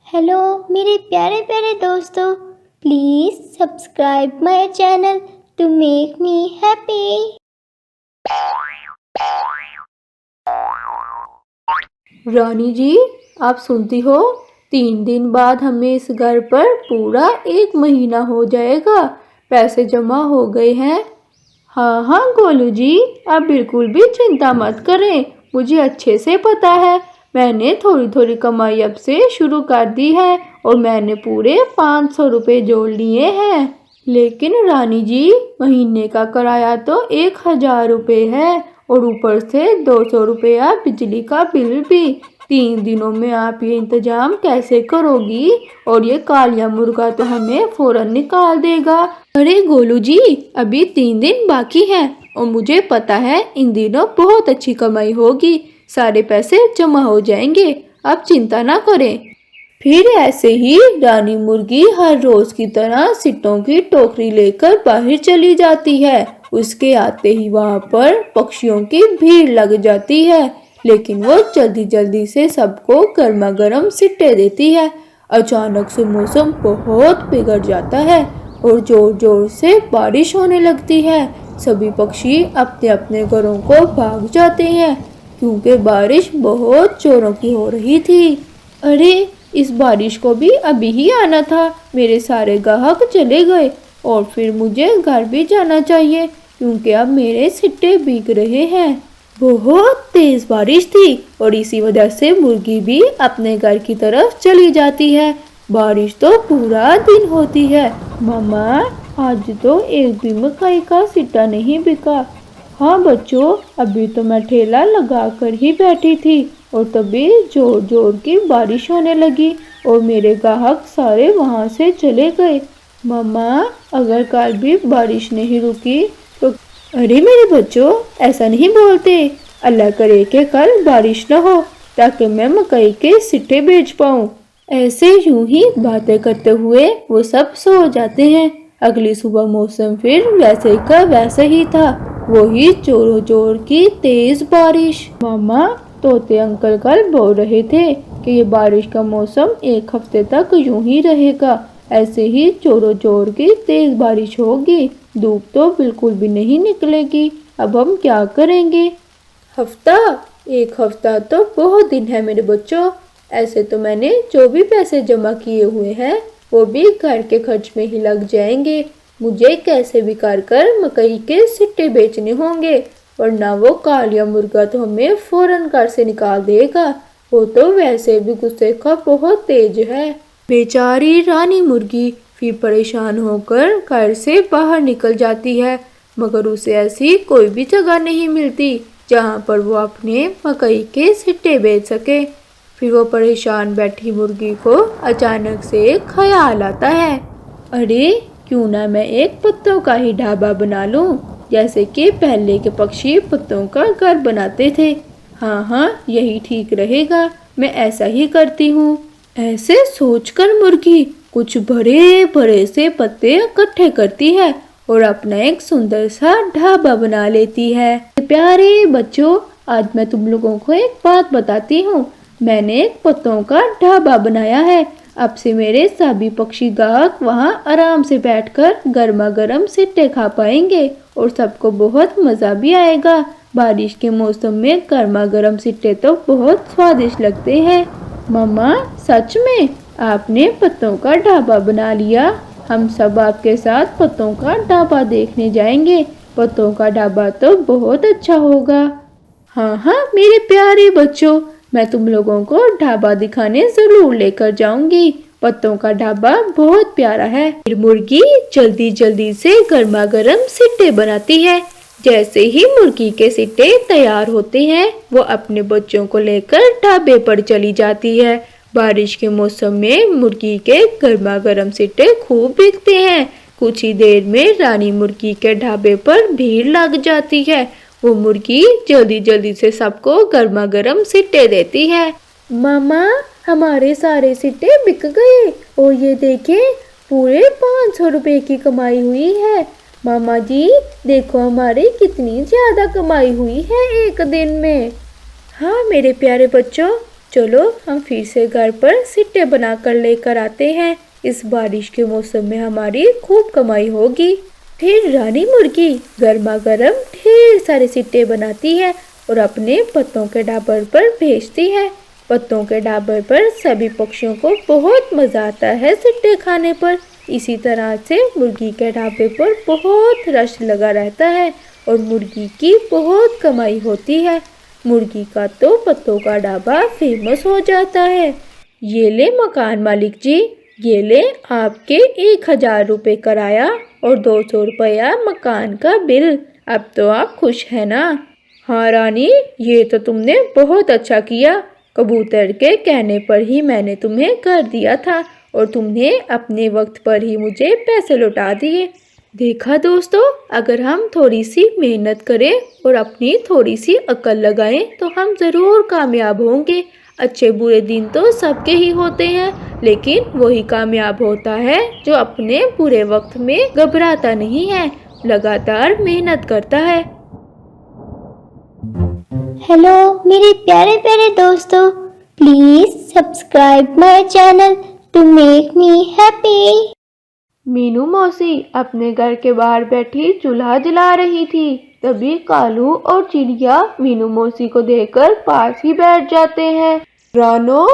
Hello मेरे प्यारे प्यारे दोस्तों, please subscribe my channel to make me happy. Rani ji, आप सुनती हो? 3 दिन बाद हमें इस घर पर पूरा 1 महीना हो जाएगा। पैसे जमा हो गए हैं। हाँ हाँ गोलू जी, आप बिल्कुल भी चिंता मत करें। मुझे अच्छे से पता है। मैंने थोड़ी थोड़ी कमाई अब से शुरू कर दी है और मैंने पूरे 500 रुपये जोड़ लिए हैं। लेकिन रानी जी, महीने का किराया तो 1000 रुपये है और ऊपर से 200 रुपया बिजली का बिल भी। 3 दिनों में आप ये इंतजाम कैसे करोगी? और ये कालिया मुर्गा तो हमें फौरन निकाल देगा। अरे गोलू जी, अभी 3 दिन बाकी है और मुझे पता है इन दिनों बहुत अच्छी कमाई होगी। सारे पैसे जमा हो जाएंगे, आप चिंता ना करें। फिर ऐसे ही रानी मुर्गी हर रोज की तरह सिट्टों की टोकरी लेकर बाहर चली जाती है। उसके आते ही वहां पर पक्षियों की भीड़ लग जाती है, लेकिन वो जल्दी जल्दी से सबको गर्मा गर्म सिट्टे देती है। अचानक से मौसम बहुत बिगड़ जाता है और जोर जोर से बारिश होने लगती है। सभी पक्षी अपने अपने घरों को भाग जाते हैं क्योंकि बारिश बहुत जोरों की हो रही थी। अरे, इस बारिश को भी अभी ही आना था। मेरे सारे ग्राहक चले गए और फिर मुझे घर भी जाना चाहिए क्योंकि अब मेरे सिट्टे भीग रहे हैं। बहुत तेज बारिश थी और इसी वजह से मुर्गी भी अपने घर की तरफ चली जाती है। बारिश तो पूरा दिन होती है। मामा, आज तो एक भी मकई का सिट्टा नहीं बिका। हाँ बच्चों, अभी तो मैं ठेला लगा कर ही बैठी थी और तभी जोर जोर की बारिश होने लगी और मेरे ग्राहक सारे वहाँ से चले गए। मम्मा, अगर कल भी बारिश नहीं रुकी तो। अरे मेरे बच्चों, ऐसा नहीं बोलते। अल्लाह करे कि कल बारिश न हो ताकि मैं मकई के सिट्टे बेच पाऊँ। ऐसे यूं ही बातें करते हुए वो सब सो जाते हैं। अगली सुबह मौसम फिर वैसे का वैसा ही था। वही जोरों जोर की तेज बारिश। मामा, तोते अंकल कल बोल रहे थे कि ये बारिश का मौसम 1 हफ्ते तक यूं ही रहेगा। ऐसे ही जोरों जोर की तेज बारिश होगी। धूप तो बिल्कुल भी नहीं निकलेगी। अब हम क्या करेंगे? हफ्ता? 1 हफ्ता तो बहुत दिन है मेरे बच्चों। ऐसे तो मैंने जो भी पैसे जमा किए हुए हैं वो भी घर के खर्च में ही लग जाएंगे। मुझे कैसे भी कर मकई के सिट्टे बेचने होंगे, वरना वो कालिया मुर्गा तो हमें फौरन घर से निकाल देगा। वो तो वैसे भी गुस्से का बहुत तेज है। बेचारी रानी मुर्गी फिर परेशान होकर घर से बाहर निकल जाती है, मगर उसे ऐसी कोई भी जगह नहीं मिलती जहाँ पर वो अपने मकई के सिट्टे बेच सके। फिर वो परेशान बैठी मुर्गी को अचानक से एक ख्याल आता है। अरे, क्यों ना मैं एक पत्तों का ही ढाबा बना लूं, जैसे कि पहले के पक्षी पत्तों का घर बनाते थे। हाँ हाँ, यही ठीक रहेगा। मैं ऐसा ही करती हूँ। ऐसे सोचकर मुर्गी कुछ बड़े बड़े से पत्ते इकट्ठे करती है और अपना एक सुंदर सा ढाबा बना लेती है। प्यारे बच्चों, आज मैं तुम लोगों को एक बात बताती हूँ। मैंने एक पत्तों का ढाबा बनाया है। अब से मेरे सभी पक्षी ग्राहक वहाँ आराम से बैठकर गर्मा गर्म सिट्टे खा पाएंगे और सबको बहुत मज़ा भी आएगा। बारिश के मौसम में गर्मा गर्म सिट्टे तो बहुत स्वादिष्ट लगते हैं। मम्मा, सच में आपने पत्तों का ढाबा बना लिया? हम सब आपके साथ पत्तों का ढाबा देखने जाएंगे। पत्तों का ढाबा तो बहुत अच्छा होगा। हाँ हाँ मेरे प्यारे बच्चों, मैं तुम लोगों को ढाबा दिखाने जरूर लेकर जाऊंगी। पत्तों का ढाबा बहुत प्यारा है। फिर मुर्गी जल्दी जल्दी से गर्मा गर्म सिट्टे बनाती है। जैसे ही मुर्गी के सिट्टे तैयार होते हैं, वो अपने बच्चों को लेकर ढाबे पर चली जाती है। बारिश के मौसम में मुर्गी के गर्मा गर्म सिट्टे खूब बिकते हैं। कुछ ही देर में रानी मुर्गी के ढाबे पर भीड़ लग जाती है। वो मुर्गी जल्दी जल्दी से सबको गर्मा गर्म सिट्टे देती है। मामा, हमारे सारे सिट्टे बिक गए और ये देखें, पूरे 500 रुपए की कमाई हुई है। मामा जी, देखो हमारी कितनी ज्यादा कमाई हुई है एक दिन में। हाँ मेरे प्यारे बच्चों, चलो हम फिर से घर पर सिट्टे बनाकर लेकर आते हैं। इस बारिश के मौसम में हमारी खूब कमाई होगी। फिर रानी मुर्गी गर्मा गर्म ढेर सारे सिट्टे बनाती है और अपने पत्तों के ढाबर पर भेजती है। पत्तों के ढाबर पर सभी पक्षियों को बहुत मजा आता है सिट्टे खाने पर। इसी तरह से मुर्गी के ढाबे पर बहुत रश लगा रहता है और मुर्गी की बहुत कमाई होती है। मुर्गी का तो पत्तों का ढाबा फेमस हो जाता है। ये ले मकान मालिक जी, ये ले आपके 1000 रुपये किराया और 200 रुपया मकान का बिल। अब तो आप खुश हैं ना? हाँ रानी, ये तो तुमने बहुत अच्छा किया। कबूतर के कहने पर ही मैंने तुम्हें कर दिया था और तुमने अपने वक्त पर ही मुझे पैसे लौटा दिए। देखा दोस्तों, अगर हम थोड़ी सी मेहनत करें और अपनी थोड़ी सी अकल लगाएं तो हम ज़रूर कामयाब होंगे। अच्छे बुरे दिन तो सबके ही होते हैं, लेकिन वही कामयाब होता है जो अपने बुरे वक्त में घबराता नहीं है, लगातार मेहनत करता है। हेलो मेरे प्यारे प्यारे दोस्तों, please subscribe my channel to make me happy. Meenu मौसी अपने घर के बाहर बैठी चूल्हा जला रही थी। तभी कालू और चिड़िया मीनू मौसी को देखकर पास ही बैठ जाते हैं। रानो,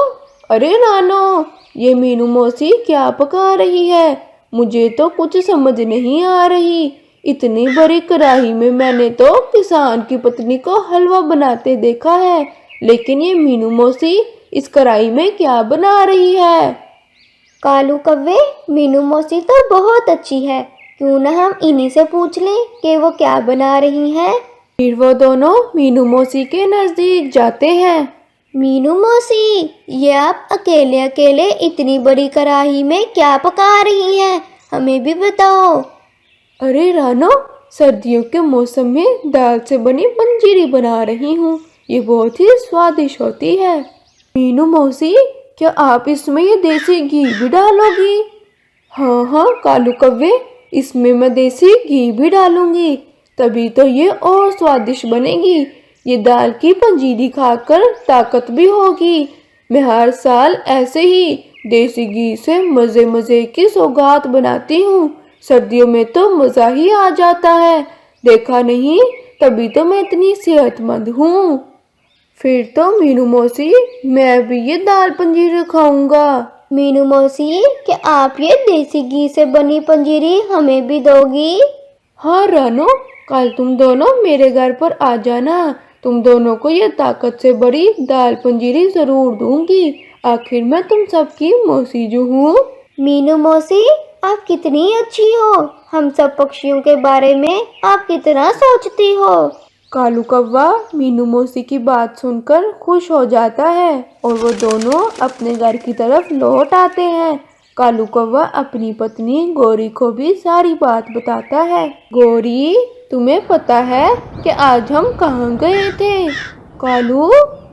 अरे रानो, ये मीनू मौसी क्या पका रही है? मुझे तो कुछ समझ नहीं आ रही। इतनी बड़ी कढ़ाई में मैंने तो किसान की पत्नी को हलवा बनाते देखा है, लेकिन ये मीनू मौसी इस कढ़ाई में क्या बना रही है? कालू कव्वे, मीनू मौसी तो बहुत अच्छी है, क्यों ना हम इन्हीं से पूछ लें कि वो क्या बना रही हैं। फिर वो दोनों मीनू मौसी के नजदीक जाते हैं। मीनू मौसी, ये आप अकेले अकेले इतनी बड़ी कढ़ाई में क्या पका रही हैं? हमें भी बताओ। अरे रानो, सर्दियों के मौसम में दाल से बनी पंजीरी बना रही हूँ। ये बहुत ही स्वादिष्ट होती है। मीनू मौसी, क्या आप इसमें ये देसी घी भी डालोगी? हाँ हाँ कालू कव्वे, इसमें मैं देसी घी भी डालूंगी, तभी तो ये और स्वादिष्ट बनेगी। ये दाल की पंजीरी खाकर ताकत भी होगी। मैं हर साल ऐसे ही देसी घी से मज़े मज़े की सौगात बनाती हूँ। सर्दियों में तो मज़ा ही आ जाता है। देखा नहीं, तभी तो मैं इतनी सेहतमंद हूँ। फिर तो मीनू मौसी, मैं भी ये दाल पंजीरी खाऊंगा। मीनू मौसी, क्या आप ये देसी घी से बनी पंजीरी हमें भी दोगी? हाँ रानो, कल तुम दोनों मेरे घर पर आ जाना। तुम दोनों को ये ताकत से बड़ी दाल पंजीरी जरूर दूंगी। आखिर मैं तुम सबकी मौसी जो हूँ। मीनू मौसी, आप कितनी अच्छी हो। हम सब पक्षियों के बारे में आप कितना सोचती हो। कालू कौवा मीनू मौसी की बात सुनकर खुश हो जाता है और वो दोनों अपने घर की तरफ लौट आते हैं। कालू कौवा अपनी पत्नी गौरी को भी सारी बात बताता है। गौरी, तुम्हें पता है कि आज हम कहाँ गए थे? कालू,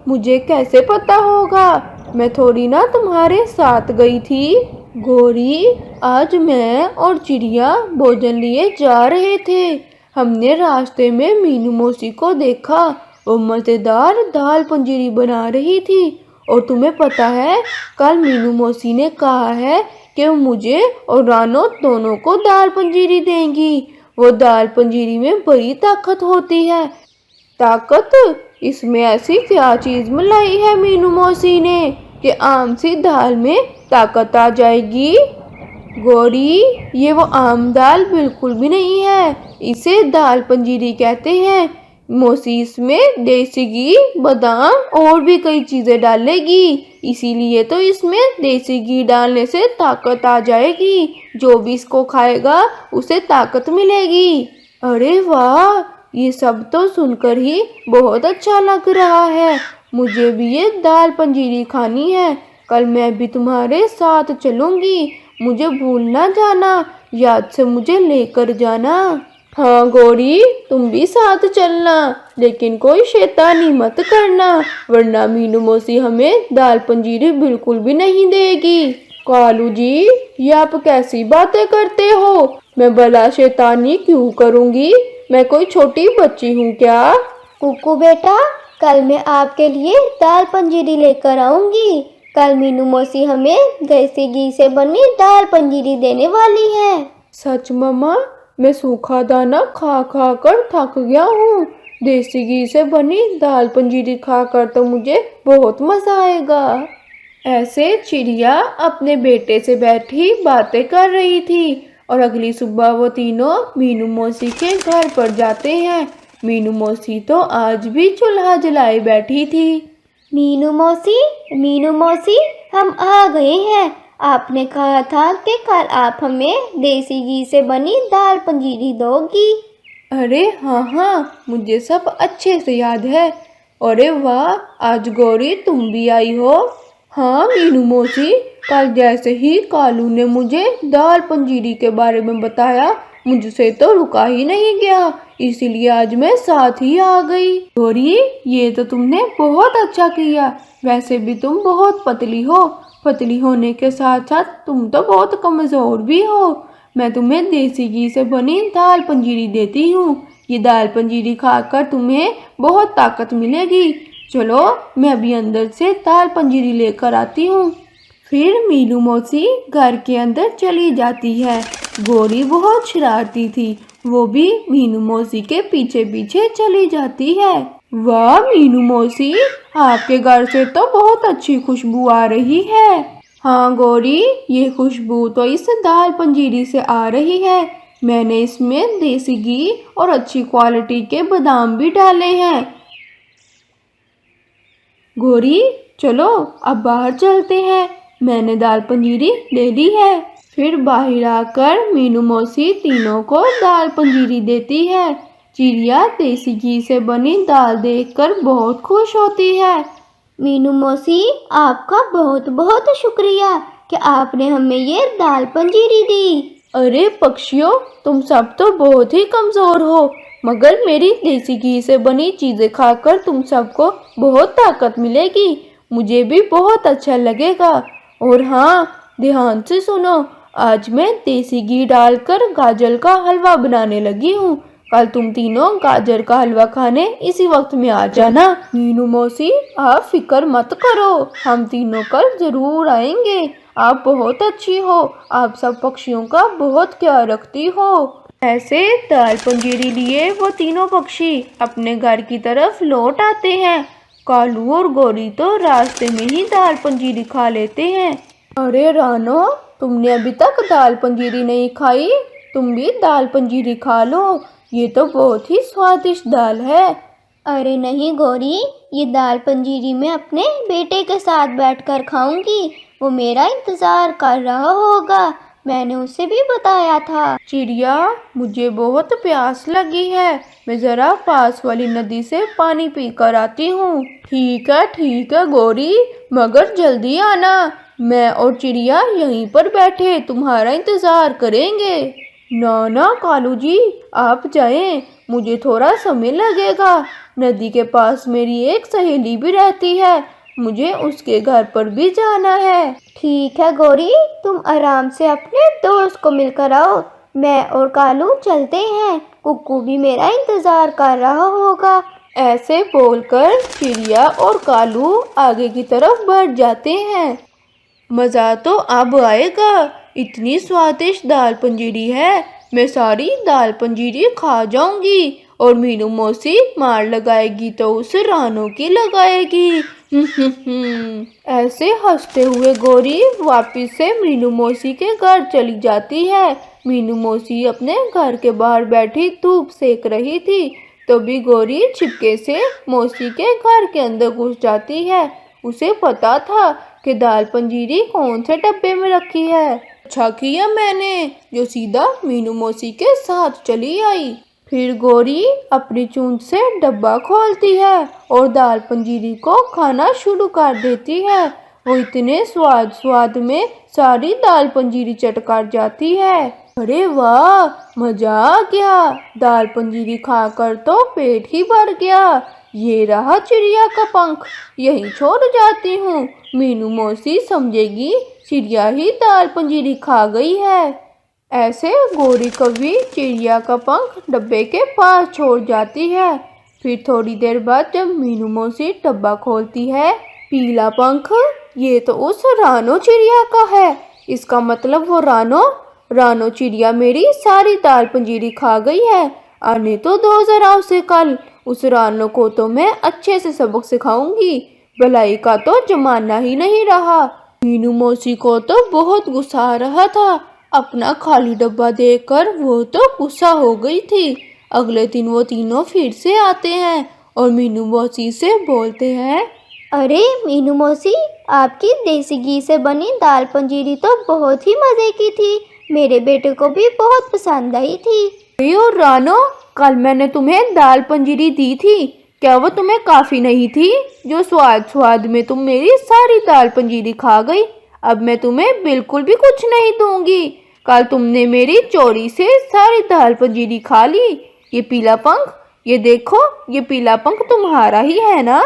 मुझे कैसे पता होगा, मैं थोड़ी ना तुम्हारे साथ गई थी। गौरी, आज मैं और चिड़िया भोजन लिए जा रहे थे। हमने रास्ते में मीनू मौसी को देखा, वो मज़ेदार दाल पंजीरी बना रही थी। और तुम्हें पता है, कल मीनू मौसी ने कहा है कि वो मुझे और रानो दोनों को दाल पंजीरी देंगी। वो दाल पंजीरी में बड़ी ताकत होती है। ताकत? इसमें ऐसी क्या चीज़ मिलाई है मीनू मौसी ने कि आम सी दाल में ताकत आ जाएगी? गौरी, ये वो आम दाल बिल्कुल भी नहीं है, इसे दाल पंजीरी कहते हैं। मौसी इसमें देसी घी, बादाम और भी कई चीज़ें डालेगी, इसीलिए तो इसमें देसी घी डालने से ताकत आ जाएगी। जो भी इसको खाएगा उसे ताकत मिलेगी। अरे वाह, ये सब तो सुनकर ही बहुत अच्छा लग रहा है। मुझे भी ये दाल पंजीरी खानी है। कल मैं भी तुम्हारे साथ चलूँगी, मुझे भूल ना जाना, याद से मुझे लेकर जाना। हाँ गौरी, तुम भी साथ चलना, लेकिन कोई शैतानी मत करना, वरना मीनू मौसी हमें दाल पंजीरी बिल्कुल भी नहीं देगी। कालू जी, ये आप कैसी बातें करते हो? मैं भला शैतानी क्यों करूँगी? मैं कोई छोटी बच्ची हूँ क्या? कुकू बेटा, कल मैं आपके लिए दाल पंजीरी लेकर आऊंगी। कल मीनू मौसी हमें देसी घी से बनी दाल पंजीरी देने वाली है। सच मम्मा, मैं सूखा दाना खा खा कर थक गया हूँ। देसी घी से बनी दाल पंजीरी खाकर तो मुझे बहुत मज़ा आएगा। ऐसे चिड़िया अपने बेटे से बैठी बातें कर रही थी और अगली सुबह वो तीनों मीनू मौसी के घर पर जाते हैं। मीनू मौसी तो आज भी चूल्हा जलाए बैठी थी। मीनू मौसी, हम आ गए हैं। आपने कहा था कि कल आप हमें देसी घी से बनी दाल पंजीरी दोगी। अरे हाँ हाँ, मुझे सब अच्छे से याद है। अरे वाह, आज गौरी तुम भी आई हो। हाँ मीनू मौसी, कल जैसे ही कालू ने मुझे दाल पंजीरी के बारे में बताया, मुझसे तो रुका ही नहीं गया, इसीलिए आज मैं साथ ही आ गई। गौरी, ये तो तुमने बहुत अच्छा किया। वैसे भी तुम बहुत पतली हो, पतली होने के साथ साथ तुम तो बहुत कमज़ोर भी हो। मैं तुम्हें देसी घी से बनी दाल पंजीरी देती हूँ। ये दाल पंजीरी खाकर तुम्हें बहुत ताकत मिलेगी। चलो, मैं अभी अंदर से दाल पंजीरी लेकर आती हूँ। फिर मीनू मौसी घर के अंदर चली जाती है। गौरी बहुत शरारती थी, वो भी मीनू मौसी के पीछे पीछे चली जाती है। वाह मीनू मौसी, आपके घर से तो बहुत अच्छी खुशबू आ रही है। हाँ गौरी, ये खुशबू तो इस दाल पंजीरी से आ रही है। मैंने इसमें देसी घी और अच्छी क्वालिटी के बादाम भी डाले हैं। गौरी, चलो अब बाहर चलते हैं। मैंने दाल पंजीरी ले ली है। फिर बाहर आकर मीनू मौसी तीनों को दाल पंजीरी देती है। चिड़िया देसी घी से बनी दाल देखकर बहुत खुश होती है। मीनू मौसी, आपका बहुत बहुत शुक्रिया कि आपने हमें ये दाल पंजीरी दी। अरे पक्षियों, तुम सब तो बहुत ही कमज़ोर हो, मगर मेरी देसी घी से बनी चीज़ें खाकर तुम सबको बहुत ताकत मिलेगी। मुझे भी बहुत अच्छा लगेगा। और हाँ, ध्यान से सुनो, आज मैं देसी घी डालकर गाजर का हलवा बनाने लगी हूँ। कल तुम तीनों गाजर का हलवा खाने इसी वक्त में आ जाना। मीनू मौसी, आप फिक्र मत करो, हम तीनों कल जरूर आएंगे। आप बहुत अच्छी हो, आप सब पक्षियों का बहुत ख्याल रखती हो। ऐसे दाल पंजीरी लिए वो तीनों पक्षी अपने घर की तरफ लौट आते हैं। कालू और गौरी तो रास्ते में ही दाल पंजीरी खा लेते हैं। अरे रानो, तुमने अभी तक दाल पंजीरी नहीं खाई? तुम भी दाल पंजीरी खा लो, ये तो बहुत ही स्वादिष्ट दाल है। अरे नहीं गौरी, ये दाल पंजीरी मैं अपने बेटे के साथ बैठकर खाऊंगी। वो मेरा इंतज़ार कर रहा होगा, मैंने उसे भी बताया था। चिड़िया, मुझे बहुत प्यास लगी है, मैं ज़रा पास वाली नदी से पानी पी कर आती हूँ। ठीक है गौरी, मगर जल्दी आना। मैं और चिड़िया यहीं पर बैठे तुम्हारा इंतज़ार करेंगे। ना कालू जी, आप जाएं, मुझे थोड़ा समय लगेगा। नदी के पास मेरी एक सहेली भी रहती है, मुझे उसके घर पर भी जाना है। ठीक है गौरी, तुम आराम से अपने दोस्त को मिलकर आओ। मैं और कालू चलते हैं, कुक्कू भी मेरा इंतज़ार कर रहा होगा। ऐसे बोलकर चिड़िया और कालू आगे की तरफ बढ़ जाते हैं। मज़ा तो अब आएगा, इतनी स्वादिष्ट दाल पंजीरी है, मैं सारी दाल पंजीरी खा जाऊंगी। और मीनू मौसी मार लगाएगी तो उस रानों की लगाएगी। ऐसे हंसते हुए गौरी वापिस से मीनू मौसी के घर चली जाती है। मीनू मौसी अपने घर के बाहर बैठी धूप सेक रही थी, तभी गौरी छिपके से मौसी के घर के अंदर घुस जाती है। उसे पता था कि दाल पंजीरी कौन से डब्बे में रखी है। अच्छा किया मैंने जो सीधा मीनू मौसी के साथ चली आई। फिर गौरी अपनी चूंच से डब्बा खोलती है और दाल पंजीरी को खाना शुरू कर देती है। वो इतने स्वाद में सारी दाल पंजीरी चट कर जाती है। अरे वाह, मजा आ गया, दाल पंजीरी खाकर तो पेट ही भर गया। ये रहा चिड़िया का पंख, यहीं छोड़ जाती हूँ। मीनू मौसी समझेगी चिड़िया ही दाल पंजीरी खा गई है। ऐसे गौरी कभी चिड़िया का पंख डब्बे के पास छोड़ जाती है। फिर थोड़ी देर बाद जब मीनू मौसी डब्बा खोलती है, पीला पंख, ये तो उस रानो चिड़िया का है। इसका मतलब वो रानो चिड़िया मेरी सारी दाल पंजीरी खा गई है। आने तो दो जरा उसे कल। उस रानो को तो मैं अच्छे से सबक सिखाऊंगी। भलाई का तो जमाना ही नहीं रहा। मीनू मौसी को तो बहुत गुस्सा आ रहा था। अपना खाली डब्बा देखकर वो तो गुस्सा हो गई थी। अगले दिन वो तीनों फिर से आते हैं और मीनू मौसी से बोलते हैं, अरे मीनू मौसी, आपकी देसी घी से बनी दाल पंजीरी तो बहुत ही मज़े की थी। मेरे बेटे को भी बहुत पसंद आई थी। अरे और रानो, कल मैंने तुम्हें दाल पंजीरी दी थी, क्या वो तुम्हें काफ़ी नहीं थी? जो स्वाद में तुम मेरी सारी दाल पंजीरी खा गई। अब मैं तुम्हें बिल्कुल भी कुछ नहीं दूंगी। कल तुमने मेरी चोरी से सारी दाल पंजीरी खा ली। ये पीला पंख, ये देखो, ये पीला पंख तुम्हारा ही है ना?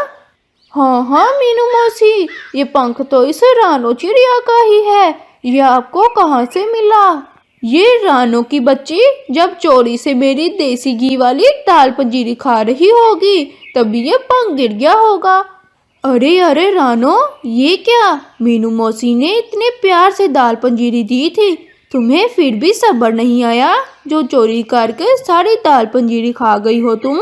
हाँ हाँ मीनू मौसी, ये पंख तो इस रानो चिड़िया का ही है। ये आपको कहाँ से मिला? ये रानो की बच्ची जब चोरी से मेरी देसी घी वाली दाल पंजीरी खा रही होगी, तभी ये पंख गिर गया होगा। अरे अरे रानो, ये क्या? मीनू मौसी ने इतने प्यार से दाल पंजीरी दी थी, तुम्हें फिर भी सब्र नहीं आया? जो चोरी करके सारी दाल पंजीरी खा गई हो तुम।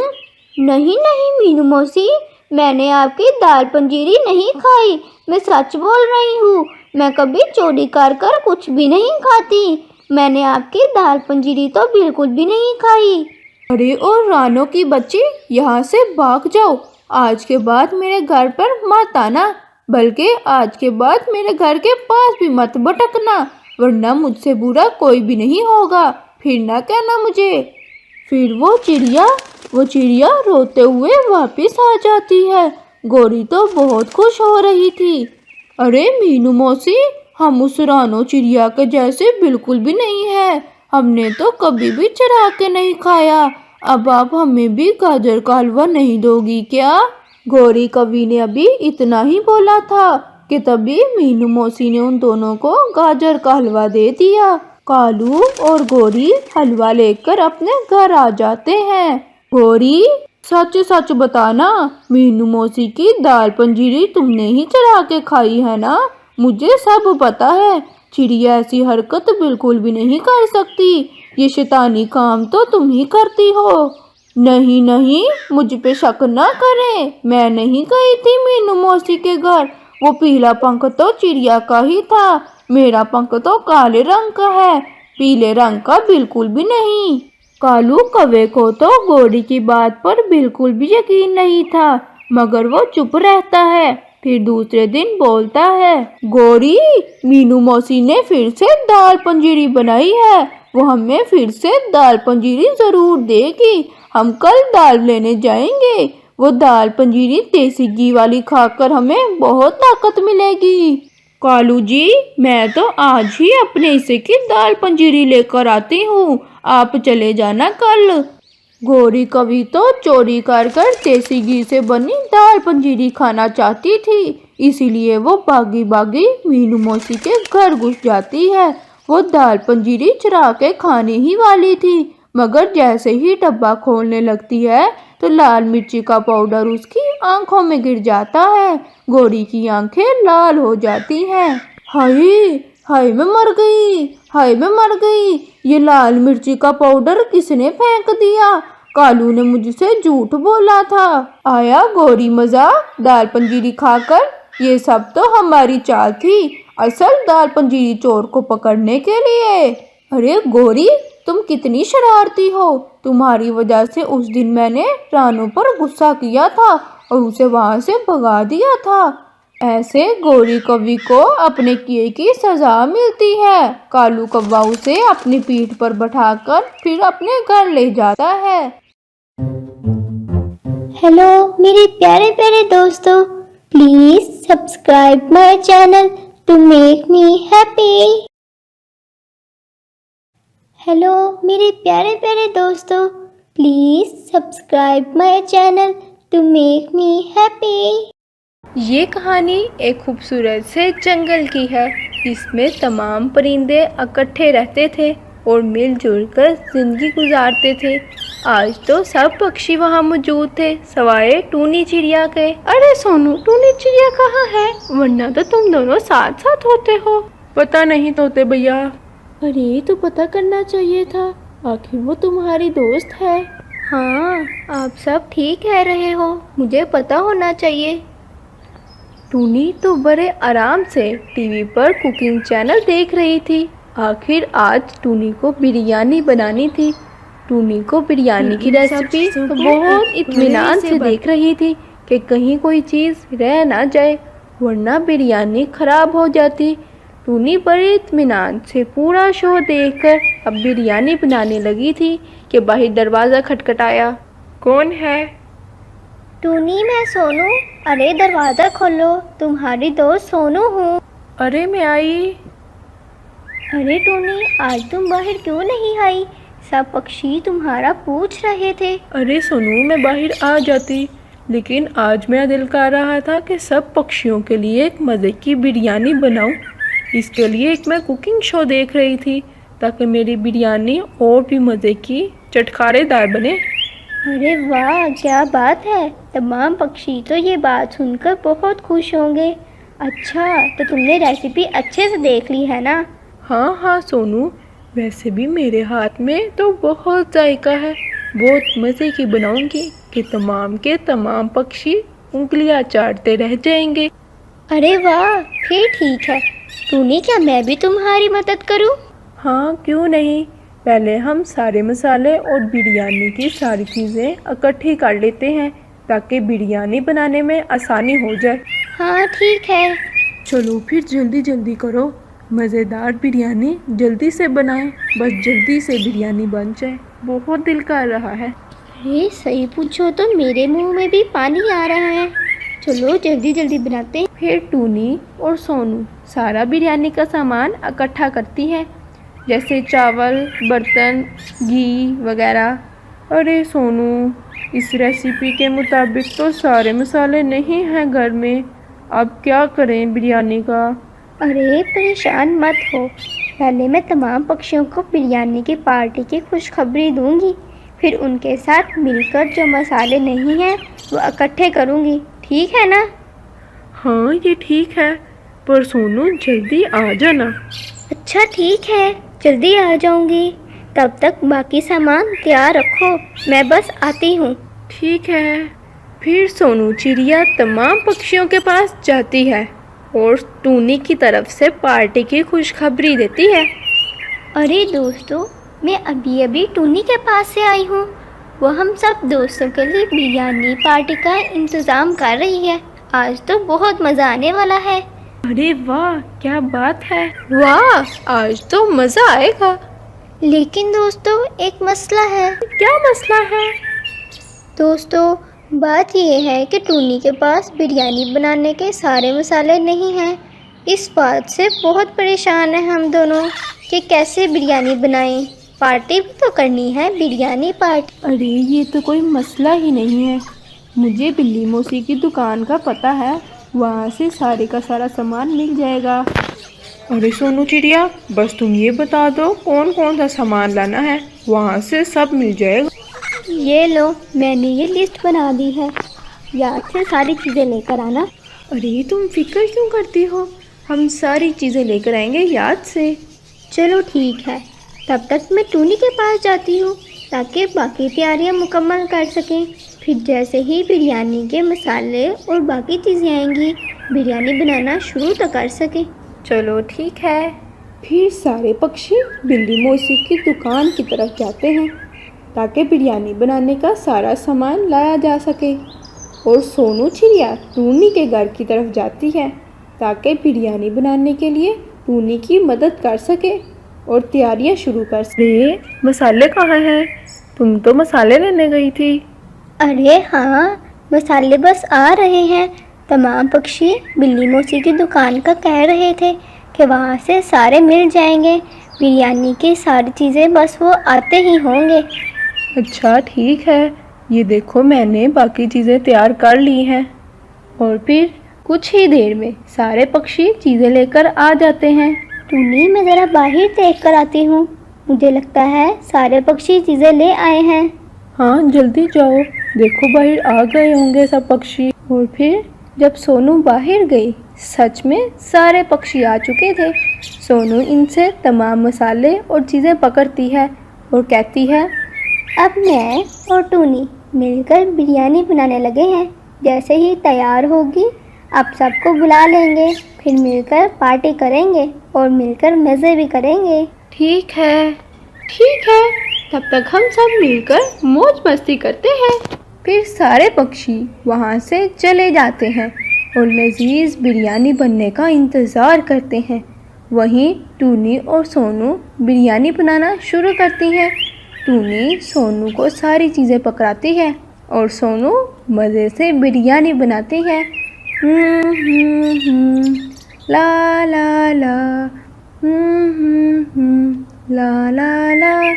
नहीं नहीं मीनू मौसी, मैंने आपकी दाल पंजीरी नहीं खाई। मैं सच बोल रही हूँ। मैं कभी चोरी कर कुछ भी नहीं खाती। मैंने आपकी दाल पंजीरी तो बिल्कुल भी नहीं खाई। अरे ओ रानो की बच्ची, यहाँ से भाग जाओ। आज के बाद मेरे घर पर मत आना, बल्कि आज के बाद मेरे घर के पास भी मत भटकना, वरना मुझसे बुरा कोई भी नहीं होगा। फिर ना कहना मुझे। फिर वो चिड़िया रोते हुए वापस आ जाती है। गौरी तो बहुत खुश हो रही थी। अरे मीनू मौसी, हम उस रानो चिड़िया के जैसे बिल्कुल भी नहीं है। हमने तो कभी भी चुरा के नहीं खाया। अब आप हमें भी गाजर का हलवा नहीं दोगी क्या? गौरी कवि ने अभी इतना ही बोला था कि तभी मीनू मौसी ने उन दोनों को गाजर का हलवा दे दिया। कालू और गौरी हलवा लेकर अपने घर आ जाते हैं। गौरी, सच सच बताना, मीनू मौसी की दाल पंजीरी तुमने ही चुरा के खाई है ना? मुझे सब पता है। चिड़िया ऐसी हरकत बिल्कुल भी नहीं कर सकती। ये शैतानी काम तो तुम ही करती हो। नहीं नहीं, मुझ पे शक ना करें। मैं नहीं गई थी मीनू मौसी के घर। वो पीला पंख तो चिड़िया का ही था। मेरा पंख तो काले रंग का है, पीले रंग का बिल्कुल भी नहीं। कालू कौवे को तो गौरी की बात पर बिल्कुल भी यकीन नहीं था, मगर वो चुप रहता है। फिर दूसरे दिन बोलता है, गौरी, मीनू मौसी ने फिर से दाल पंजीरी बनाई है। वो हमें फिर से दाल पंजीरी जरूर देगी। हम कल दाल लेने जाएंगे। वो दाल पंजीरी देसी घी वाली खाकर हमें बहुत ताकत मिलेगी। कालू जी, मैं तो आज ही अपने हिस्से की दाल पंजीरी लेकर आती हूँ। आप चले जाना कल। गौरी कवि तो चोरी कर देसी घी से बनी दाल पंजीरी खाना चाहती थी, इसीलिए वो भागी भागी मीनू मौसी के घर घुस जाती है। वो दाल पंजीरी चुरा के खाने ही वाली थी, मगर जैसे ही डब्बा खोलने लगती है तो लाल मिर्ची का पाउडर उसकी आंखों में गिर जाता है। गौरी की आंखें लाल हो जाती हैं। हाय हाय, मैं मर गई, हाय मैं मर गई। ये लाल मिर्ची का पाउडर किसने फेंक दिया? कालू ने मुझसे झूठ बोला था। आया गौरी मजा दाल पंजीरी खाकर? ये सब तो हमारी चाल थी, असल दाल पंजीरी चोर को पकड़ने के लिए। अरे गौरी, तुम कितनी शरारती हो। तुम्हारी वजह से उस दिन मैंने रानू पर गुस्सा किया था और उसे वहां से भगा दिया था। ऐसे गौरी कवि को अपने किए की सजा मिलती है। कालू कौवा उसे अपनी पीठ पर बैठाकर फिर अपने घर ले जाता है। हेलो मेरे प्यारे प्यारे दोस्तों, please subscribe my channel to make me happy. Hello मेरे प्यारे प्यारे दोस्तों, please subscribe my channel to make me happy. ये कहानी एक खूबसूरत से जंगल की है, जिसमें तमाम परिंदे इकट्ठे रहते थे और मिलजुल कर जिंदगी गुजारते थे। आज तो सब पक्षी वहाँ मौजूद थे सवाए टूनी चिड़िया के। अरे सोनू, टूनी चिड़िया कहाँ है? वरना तो तुम दोनों साथ साथ होते हो। पता नहीं तोते भैया। अरे तो पता करना चाहिए था, आखिर वो तुम्हारी दोस्त है। हाँ, आप सब ठीक कह रहे हो, मुझे पता होना चाहिए। टूनी तो बड़े आराम से टीवी पर कुकिंग चैनल देख रही थी। आखिर आज टूनी को बिरयानी बनानी थी। टूनी को बिरयानी की रेसिपी तो बहुत इत्मीनान से देख रही थी कि कहीं कोई चीज़ रह ना जाए, वरना बिरयानी खराब हो जाती। टूनी बड़े इत्मीनान से पूरा शो देखकर अब बिरयानी बनाने लगी थी कि बाहर दरवाज़ा खटखटाया। कौन है? टूनी, मैं सोनू। अरे दरवाज़ा खोलो, तुम्हारी दोस्त सोनू हूँ। अरे मैं आई। अरे टूनी, आज तुम बाहर क्यों नहीं आई? सब पक्षी तुम्हारा पूछ रहे थे। अरे सोनू, मैं बाहर आ जाती, लेकिन आज मेरा दिल कर रहा था कि सब पक्षियों के लिए एक मज़े की बिरयानी बनाऊं। इसके लिए एक मैं कुकिंग शो देख रही थी ताकि मेरी बिरयानी और भी मज़े की चटखारेदार बने। अरे वाह, क्या बात है! तमाम पक्षी तो ये बात सुनकर बहुत खुश होंगे। अच्छा, तो तुमने रेसिपी अच्छे से देख ली है ना? हाँ हाँ सोनू, वैसे भी मेरे हाथ में तो बहुत जायका है। बहुत मज़े की बनाऊंगी कि तमाम के तमाम पक्षी उंगलियां चाटते रह जाएंगे। अरे वाह, फिर ठीक है। टूनी, क्या मैं भी तुम्हारी मदद करूं? हाँ, क्यों नहीं। पहले हम सारे मसाले और बिरयानी की सारी चीज़ें इकट्ठी कर लेते हैं ताकि बिरयानी बनाने में आसानी हो जाए। हाँ ठीक है। चलो फिर जल्दी जल्दी करो, मज़ेदार बिरयानी जल्दी से बनाएं। बस जल्दी से बिरयानी बन जाए, बहुत दिल कर रहा है। अरे सही पूछो तो मेरे मुंह में भी पानी आ रहा है। चलो जल्दी जल्दी बनाते हैं। फिर टूनी और सोनू सारा बिरयानी का सामान इकट्ठा करती है, जैसे चावल, बर्तन, घी वगैरह। अरे सोनू, इस रेसिपी के मुताबिक तो सारे मसाले नहीं हैं घर में, अब क्या करें बिरयानी का? अरे परेशान मत हो, पहले मैं तमाम पक्षियों को बिरयानी की पार्टी की खुशखबरी दूंगी, फिर उनके साथ मिलकर जो मसाले नहीं हैं वो इकट्ठे करूंगी, ठीक है ना? हाँ ये ठीक है, पर सोनू जल्दी आ जाना। अच्छा ठीक है, जल्दी आ जाऊंगी। तब तक बाकी सामान तैयार रखो, मैं बस आती हूँ। ठीक है। फिर सोनू चिड़िया तमाम पक्षियों के पास जाती है और टूनी की तरफ से पार्टी की खुशखबरी देती है। अरे दोस्तों, मैं अभी अभी टूनी के पास से आई हूँ। वो हम सब दोस्तों के लिए बिरयानी पार्टी का इंतज़ाम कर रही है। आज तो बहुत मज़ा आने वाला है। अरे वाह, क्या बात है! वाह, आज तो मज़ा आएगा। लेकिन दोस्तों, एक मसला है। क्या मसला है? दोस्तों, बात यह है कि टूनी के पास बिरयानी बनाने के सारे मसाले नहीं हैं। इस बात से बहुत परेशान हैं हम दोनों कि कैसे बिरयानी बनाएं। पार्टी भी तो करनी है, बिरयानी पार्टी। अरे ये तो कोई मसला ही नहीं है, मुझे बिल्ली मौसी की दुकान का पता है, वहाँ से सारे का सारा सामान मिल जाएगा। अरे सोनू चिड़िया, बस तुम ये बता दो कौन कौन सा सामान लाना है, वहाँ से सब मिल जाएगा। ये लो, मैंने ये लिस्ट बना दी है, याद से सारी चीज़ें लेकर आना। अरे तुम फिक्र क्यों करती हो, हम सारी चीज़ें लेकर आएंगे याद से। चलो ठीक है, तब तक मैं टूनी के पास जाती हूँ ताकि बाकी तैयारियाँ मुकम्मल कर सकें। फिर जैसे ही बिरयानी के मसाले और बाकी चीज़ें आएंगी, बिरयानी बनाना शुरू तो कर सकें। चलो ठीक है। फिर सारे पक्षी बिल्ली मौसी की दुकान की तरफ जाते हैं ताकि बिरयानी बनाने का सारा सामान लाया जा सके, और सोनू चिड़िया टूनी के घर की तरफ जाती है ताकि बिरयानी बनाने के लिए टूनी की मदद कर सके और तैयारियां शुरू कर सके। मसाले कहाँ हैं? तुम तो मसाले लेने गई थी। अरे हाँ, मसाले बस आ रहे हैं। तमाम पक्षी बिल्ली मौसी की दुकान का कह रहे थे कि वहाँ से सारे मिल जाएंगे। बिरयानी की सारी चीज़ें बस वो आते ही होंगे। अच्छा ठीक है, ये देखो मैंने बाकी चीज़ें तैयार कर ली हैं। और फिर कुछ ही देर में सारे पक्षी चीज़ें लेकर आ जाते हैं। टूनी, मैं ज़रा बाहर देख कर आती हूँ। मुझे लगता है सारे पक्षी चीज़ें ले आए हैं। हाँ जल्दी जाओ, देखो बाहर आ गए होंगे सब पक्षी। और फिर जब सोनू बाहर गई, सच में सारे पक्षी आ चुके थे। सोनू इनसे तमाम मसाले और चीज़ें पकड़ती है और कहती है, अब मैं और टूनी मिलकर बिरयानी बनाने लगे हैं। जैसे ही तैयार होगी आप सबको बुला लेंगे, फिर मिलकर पार्टी करेंगे और मिलकर मज़े भी करेंगे। ठीक है ठीक है, तब तक हम सब मिलकर मौज मस्ती करते हैं। फिर सारे पक्षी वहाँ से चले जाते हैं और लजीज बिरयानी बनने का इंतज़ार करते हैं। वहीं टूनी और सोनू बिरयानी बनाना शुरू करती हैं। टूनी सोनू को सारी चीज़ें पकड़ाती है और सोनू मज़े से बिरयानी बनाती है। ला ला ला, ला ला ला।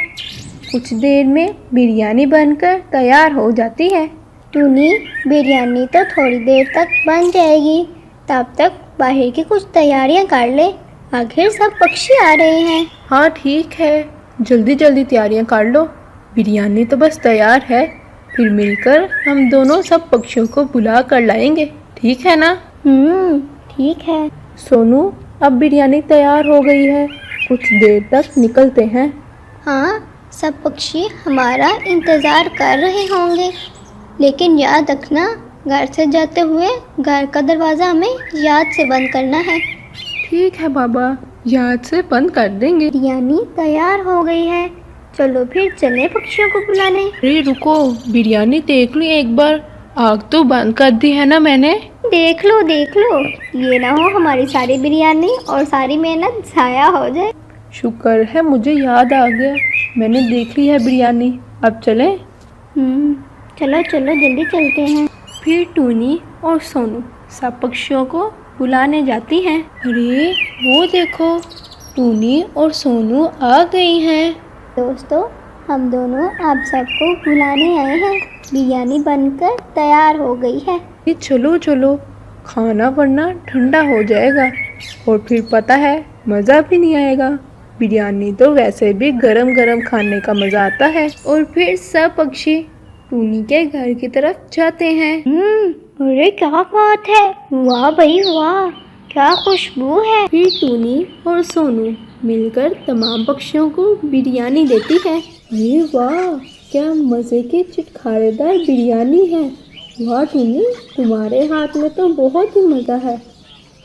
कुछ देर में बिरयानी बनकर तैयार हो जाती है। टूनी, बिरयानी तो थोड़ी देर तक बन जाएगी, तब तक बाहर की कुछ तैयारियां कर ले, आखिर सब पक्षी आ रहे हैं। हाँ ठीक है, जल्दी जल्दी तैयारियां कर लो, बिरयानी तो बस तैयार है। फिर मिलकर हम दोनों सब पक्षियों को बुला कर लाएंगे, ठीक है ना? ठीक है। सोनू, अब बिरयानी तैयार हो गई है, कुछ देर तक निकलते हैं। हाँ, सब पक्षी हमारा इंतज़ार कर रहे होंगे, लेकिन याद रखना घर से जाते हुए घर का दरवाज़ा हमें याद से बंद करना है। ठीक है बाबा, याद से बंद कर देंगे। बिरयानी तैयार हो गई है, चलो फिर चले पक्षियों को बुलाने। अरे रुको, बिरयानी देख लो एक बार, आग तो बंद कर दी है ना मैंने? देख लो, ये ना हो हमारी सारी बिरयानी और सारी मेहनत ज़ाया हो जाए। शुक्र है मुझे याद आ गया, मैंने देख ली है बिरयानी। अब चलें? चलो जल्दी चलते हैं। फिर टूनी और सोनू सब पक्षियों को बुलाने जाती हैं। अरे वो देखो, टूनी और सोनू आ गई हैं। दोस्तों, हम दोनों आप सबको बुलाने आए हैं, बिरयानी बनकर तैयार हो गई है। ये चलो चलो, खाना वरना ठंडा हो जाएगा और फिर पता है मज़ा भी नहीं आएगा। बिरयानी तो वैसे भी गरम गरम खाने का मज़ा आता है। और फिर सब पक्षी टूनी के घर की तरफ जाते हैं। अरे क्या बात है, वाह भाई वाह, क्या खुशबू है। फिर टूनी और सोनू मिलकर तमाम पक्षियों को बिरयानी देती है। अरे वाह, क्या मज़े की चिटखारेदार बिरयानी है। वाह टूनी, तुम्हारे हाथ में तो बहुत ही मज़ा है।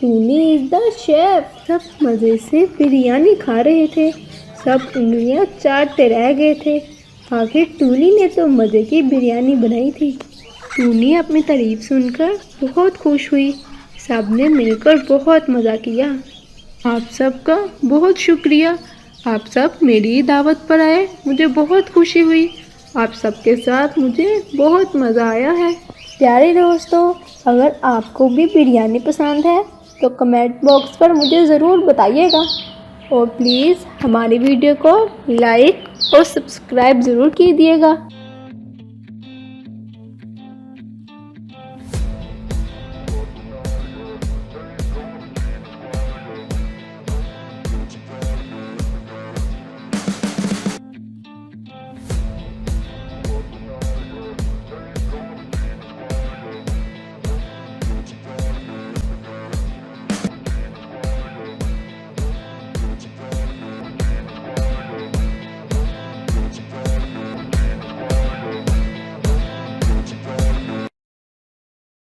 टूनी इज द शेफ। सब मज़े से बिरयानी खा रहे थे, सब उंगलियां चाटते रह गए थे। आखिर टूनी ने तो मज़े की बिरयानी बनाई थी। टूनी अपनी तारीफ सुनकर बहुत खुश हुई। सब ने मिलकर बहुत मज़ा किया। आप सबका बहुत शुक्रिया, आप सब मेरी दावत पर आए, मुझे बहुत खुशी हुई। आप सबके साथ मुझे बहुत मज़ा आया है। प्यारे दोस्तों, अगर आपको भी बिरयानी पसंद है तो कमेंट बॉक्स पर मुझे ज़रूर बताइएगा और प्लीज़ हमारी वीडियो को लाइक और सब्सक्राइब ज़रूर कीजिएगा।